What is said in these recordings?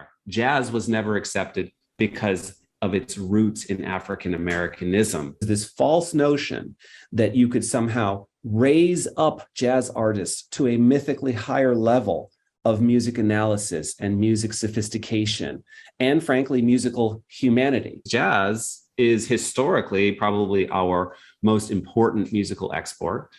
there. Jazz was never accepted because of its roots in African Americanism. This false notion that you could somehow raise up jazz artists to a mythically higher level of music analysis and music sophistication, and frankly, musical humanity. Jazz is historically probably our most important musical export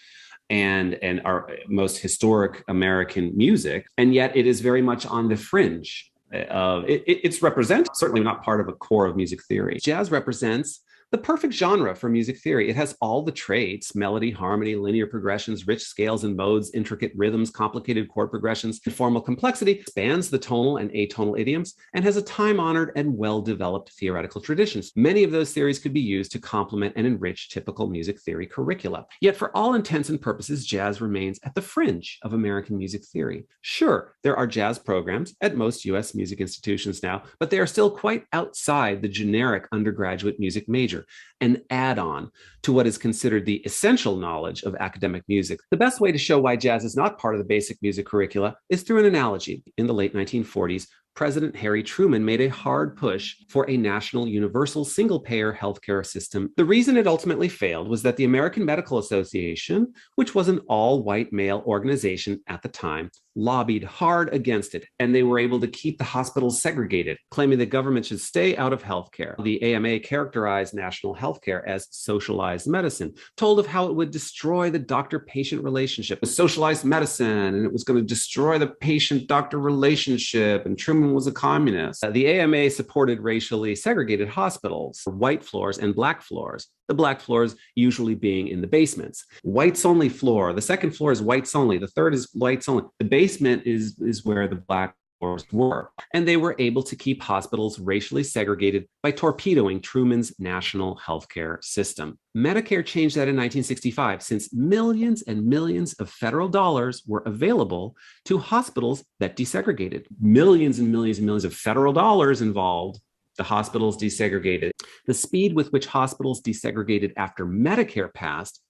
and our most historic American music, and yet it is very much on the fringe. It's represented, certainly not part of a core of music theory. Jazz represents the perfect genre for music theory. It has all the traits: melody, harmony, linear progressions, rich scales and modes, intricate rhythms, complicated chord progressions, and formal complexity, spans the tonal and atonal idioms, and has a time-honored and well-developed theoretical traditions. Many of those theories could be used to complement and enrich typical music theory curricula. Yet for all intents and purposes, jazz remains at the fringe of American music theory. Sure, there are jazz programs at most US music institutions now, but they are still quite outside the generic undergraduate music major, an add-on to what is considered the essential knowledge of academic music. The best way to show why jazz is not part of the basic music curricula is through an analogy. In the late 1940s, President Harry Truman made a hard push for a national universal single-payer healthcare system. The reason it ultimately failed was that the American Medical Association, which was an all-white male organization at the time, lobbied hard against it, and they were able to keep the hospitals segregated, claiming the government should stay out of healthcare. The AMA characterized national healthcare as socialized medicine, told of how it would destroy the doctor-patient relationship. It was socialized medicine, and it was going to destroy the patient-doctor relationship, and Truman was a communist. The AMA supported racially segregated hospitals, white floors and black floors. The black floors usually being in the basements. Whites only floor. The second floor is whites only. The third is whites only. The basement is where the black floors were. And they were able to keep hospitals racially segregated by torpedoing Truman's national healthcare system. Medicare changed that in 1965, since millions and millions of federal dollars were available to hospitals that desegregated. Millions and millions and millions of federal dollars involved. The hospitals desegregated. The speed with which hospitals desegregated after Medicare passed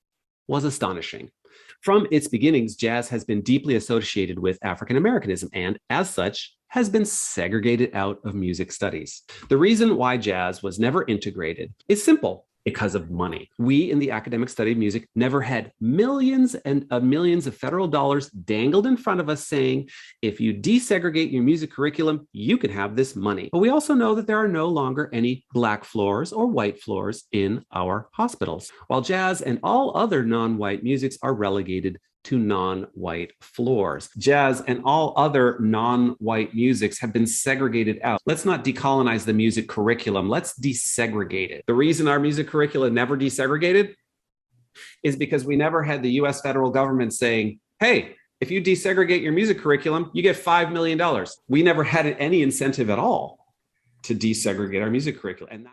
was astonishing. From its beginnings, jazz has been deeply associated with African Americanism and, as such, has been segregated out of music studies. The reason why jazz was never integrated is simple: because of money. We in the academic study of music never had millions and millions of federal dollars dangled in front of us saying, if you desegregate your music curriculum, you can have this money. But we also know that there are no longer any black floors or white floors in our hospitals, while jazz and all other non-white musics are relegated to non-white floors. Jazz and all other non-white musics have been segregated out. Let's not decolonize the music curriculum. Let's desegregate it. The reason our music curricula never desegregated is because we never had the US federal government saying, hey, if you desegregate your music curriculum, you get $5 million. We never had any incentive at all to desegregate our music curriculum. And